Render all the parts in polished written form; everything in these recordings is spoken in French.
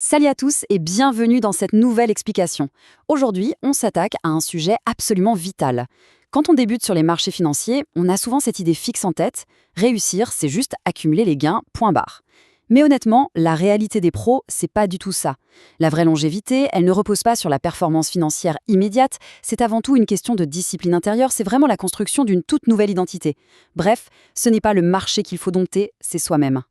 Salut à tous et bienvenue dans cette nouvelle explication. Aujourd'hui, on s'attaque à un sujet absolument vital. Quand on débute sur les marchés financiers, on a souvent cette idée fixe en tête, réussir, c'est juste accumuler les gains, point barre. Mais honnêtement, la réalité des pros, c'est pas du tout ça. La vraie longévité, elle ne repose pas sur la performance financière immédiate, c'est avant tout une question de discipline intérieure, c'est vraiment la construction d'une toute nouvelle identité. Bref, ce n'est pas le marché qu'il faut dompter, c'est soi-même.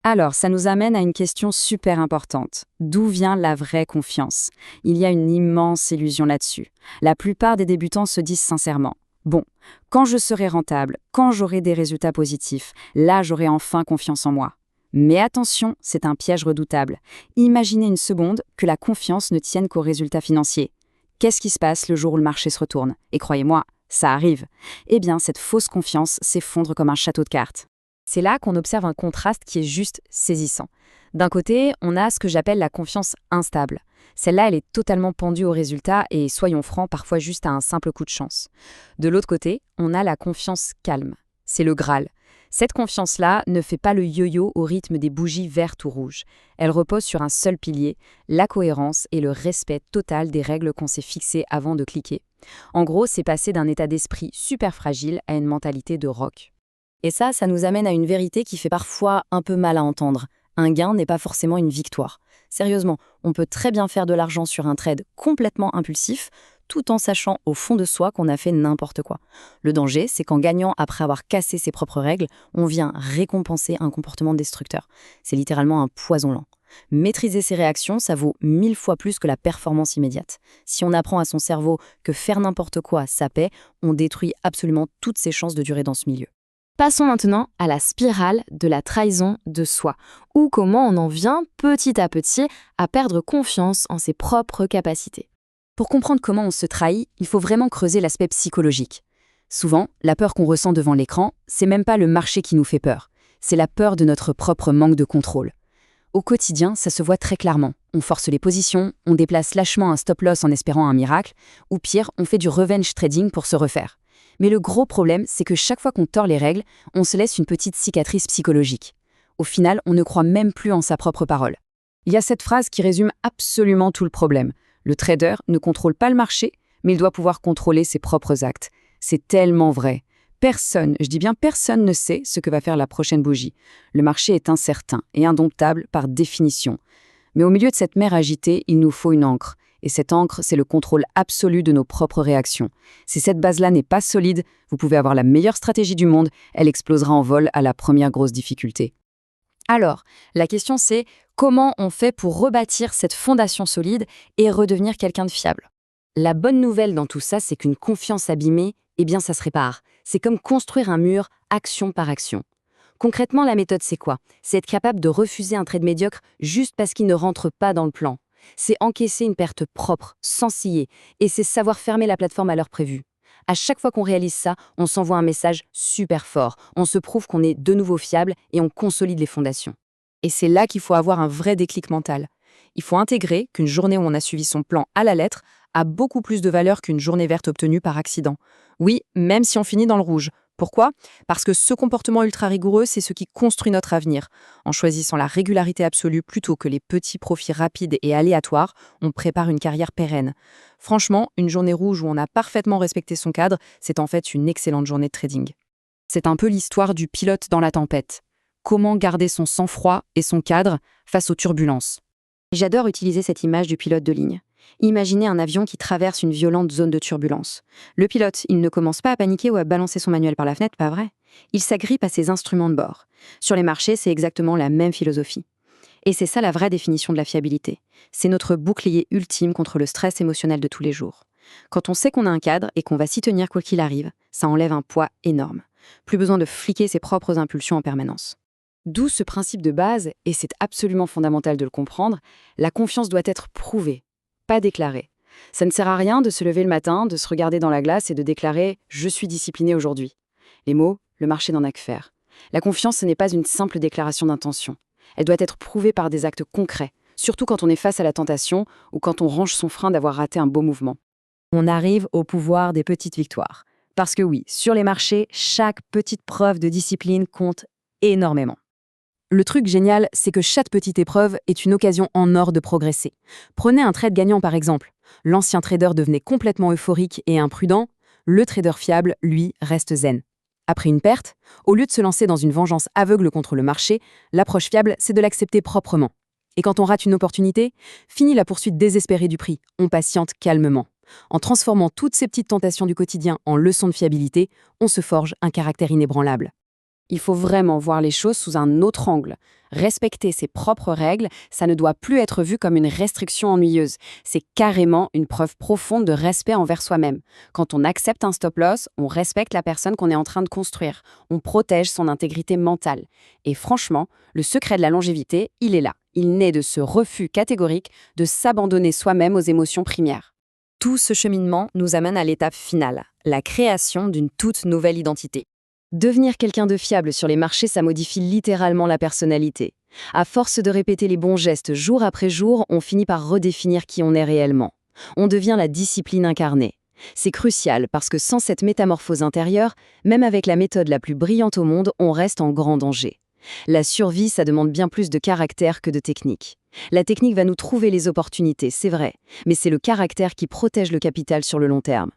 Alors, ça nous amène à une question super importante. D'où vient la vraie confiance? Il y a une immense illusion là-dessus. La plupart des débutants se disent sincèrement, bon, quand je serai rentable, quand j'aurai des résultats positifs, là j'aurai enfin confiance en moi. Mais attention, c'est un piège redoutable. Imaginez une seconde que la confiance ne tienne qu'aux résultats financiers. Qu'est-ce qui se passe le jour où le marché se retourne? Et croyez-moi, ça arrive. Eh bien, cette fausse confiance s'effondre comme un château de cartes. C'est là qu'on observe un contraste qui est juste saisissant. D'un côté, on a ce que j'appelle la confiance instable. Celle-là, elle est totalement pendue aux résultats et, soyons francs, parfois juste à un simple coup de chance. De l'autre côté, on a la confiance calme. C'est le Graal. Cette confiance-là ne fait pas le yo-yo au rythme des bougies vertes ou rouges. Elle repose sur un seul pilier, la cohérence et le respect total des règles qu'on s'est fixées avant de cliquer. En gros, c'est passer d'un état d'esprit super fragile à une mentalité de roc. Et ça nous amène à une vérité qui fait parfois un peu mal à entendre. Un gain n'est pas forcément une victoire. Sérieusement, on peut très bien faire de l'argent sur un trade complètement impulsif, tout en sachant au fond de soi qu'on a fait n'importe quoi. Le danger, c'est qu'en gagnant après avoir cassé ses propres règles, on vient récompenser un comportement destructeur. C'est littéralement un poison lent. Maîtriser ses réactions, ça vaut 1000 fois plus que la performance immédiate. Si on apprend à son cerveau que faire n'importe quoi, ça paie, on détruit absolument toutes ses chances de durer dans ce milieu. Passons maintenant à la spirale de la trahison de soi, ou comment on en vient petit à petit à perdre confiance en ses propres capacités. Pour comprendre comment on se trahit, il faut vraiment creuser l'aspect psychologique. Souvent, la peur qu'on ressent devant l'écran, c'est même pas le marché qui nous fait peur, c'est la peur de notre propre manque de contrôle. Au quotidien, ça se voit très clairement. On force les positions, on déplace lâchement un stop-loss en espérant un miracle, ou pire, on fait du revenge trading pour se refaire. Mais le gros problème, c'est que chaque fois qu'on tord les règles, on se laisse une petite cicatrice psychologique. Au final, on ne croit même plus en sa propre parole. Il y a cette phrase qui résume absolument tout le problème. Le trader ne contrôle pas le marché, mais il doit pouvoir contrôler ses propres actes. C'est tellement vrai. Personne, je dis bien personne ne sait ce que va faire la prochaine bougie. Le marché est incertain et indomptable par définition. Mais au milieu de cette mer agitée, il nous faut une ancre. Et cette ancre, c'est le contrôle absolu de nos propres réactions. Si cette base-là n'est pas solide, vous pouvez avoir la meilleure stratégie du monde, elle explosera en vol à la première grosse difficulté. Alors, la question c'est, comment on fait pour rebâtir cette fondation solide et redevenir quelqu'un de fiable? La bonne nouvelle dans tout ça, c'est qu'une confiance abîmée, eh bien ça se répare. C'est comme construire un mur, action par action. Concrètement, la méthode c'est quoi? C'est être capable de refuser un trade médiocre juste parce qu'il ne rentre pas dans le plan. C'est encaisser une perte propre, sans ciller, et c'est savoir fermer la plateforme à l'heure prévue. À chaque fois qu'on réalise ça, on s'envoie un message super fort, on se prouve qu'on est de nouveau fiable et on consolide les fondations. Et c'est là qu'il faut avoir un vrai déclic mental. Il faut intégrer qu'une journée où on a suivi son plan à la lettre a beaucoup plus de valeur qu'une journée verte obtenue par accident. Oui, même si on finit dans le rouge. Pourquoi? Parce que ce comportement ultra rigoureux, c'est ce qui construit notre avenir. En choisissant la régularité absolue plutôt que les petits profits rapides et aléatoires, on prépare une carrière pérenne. Franchement, une journée rouge où on a parfaitement respecté son cadre, c'est en fait une excellente journée de trading. C'est un peu l'histoire du pilote dans la tempête. Comment garder son sang-froid et son cadre face aux turbulences? J'adore utiliser cette image du pilote de ligne. Imaginez un avion qui traverse une violente zone de turbulence. Le pilote, il ne commence pas à paniquer ou à balancer son manuel par la fenêtre, pas vrai? Il s'agrippe à ses instruments de bord. Sur les marchés, c'est exactement la même philosophie. Et c'est ça la vraie définition de la fiabilité. C'est notre bouclier ultime contre le stress émotionnel de tous les jours. Quand on sait qu'on a un cadre et qu'on va s'y tenir quoi qu'il arrive, ça enlève un poids énorme. Plus besoin de fliquer ses propres impulsions en permanence. D'où ce principe de base, et c'est absolument fondamental de le comprendre, la confiance doit être prouvée, pas déclarée. Ça ne sert à rien de se lever le matin, de se regarder dans la glace et de déclarer « je suis discipliné aujourd'hui ». Les mots, le marché n'en a que faire. La confiance, ce n'est pas une simple déclaration d'intention. Elle doit être prouvée par des actes concrets, surtout quand on est face à la tentation ou quand on range son frein d'avoir raté un beau mouvement. On arrive au pouvoir des petites victoires. Parce que oui, sur les marchés, chaque petite preuve de discipline compte énormément. Le truc génial, c'est que chaque petite épreuve est une occasion en or de progresser. Prenez un trade gagnant par exemple. L'ancien trader devenait complètement euphorique et imprudent. Le trader fiable, lui, reste zen. Après une perte, au lieu de se lancer dans une vengeance aveugle contre le marché, l'approche fiable, c'est de l'accepter proprement. Et quand on rate une opportunité, fini la poursuite désespérée du prix, on patiente calmement. En transformant toutes ces petites tentations du quotidien en leçons de fiabilité, on se forge un caractère inébranlable. Il faut vraiment voir les choses sous un autre angle. Respecter ses propres règles, ça ne doit plus être vu comme une restriction ennuyeuse. C'est carrément une preuve profonde de respect envers soi-même. Quand on accepte un stop-loss, on respecte la personne qu'on est en train de construire. On protège son intégrité mentale. Et franchement, le secret de la longévité, il est là. Il naît de ce refus catégorique de s'abandonner soi-même aux émotions primaires. Tout ce cheminement nous amène à l'étape finale, la création d'une toute nouvelle identité. Devenir quelqu'un de fiable sur les marchés, ça modifie littéralement la personnalité. À force de répéter les bons gestes jour après jour, on finit par redéfinir qui on est réellement. On devient la discipline incarnée. C'est crucial parce que sans cette métamorphose intérieure, même avec la méthode la plus brillante au monde, on reste en grand danger. La survie, ça demande bien plus de caractère que de technique. La technique va nous trouver les opportunités, c'est vrai, mais c'est le caractère qui protège le capital sur le long terme.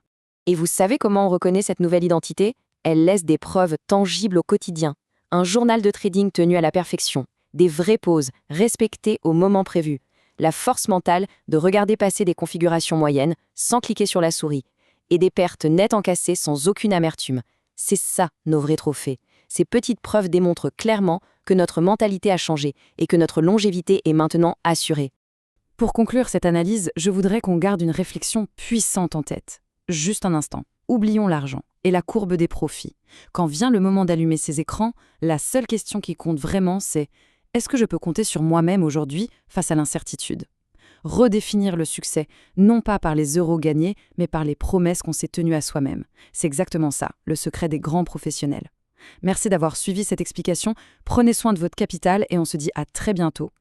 Et vous savez comment on reconnaît cette nouvelle identité ? Elle laisse des preuves tangibles au quotidien. Un journal de trading tenu à la perfection, des vraies pauses, respectées au moment prévu. La force mentale de regarder passer des configurations moyennes sans cliquer sur la souris. Et des pertes nettes encaissées sans aucune amertume. C'est ça, nos vrais trophées. Ces petites preuves démontrent clairement que notre mentalité a changé et que notre longévité est maintenant assurée. Pour conclure cette analyse, je voudrais qu'on garde une réflexion puissante en tête. Juste un instant. Oublions l'argent et la courbe des profits. Quand vient le moment d'allumer ces écrans, la seule question qui compte vraiment, c'est « Est-ce que je peux compter sur moi-même aujourd'hui face à l'incertitude ?» Redéfinir le succès, non pas par les euros gagnés, mais par les promesses qu'on s'est tenues à soi-même. C'est exactement ça, le secret des grands professionnels. Merci d'avoir suivi cette explication. Prenez soin de votre capital et on se dit à très bientôt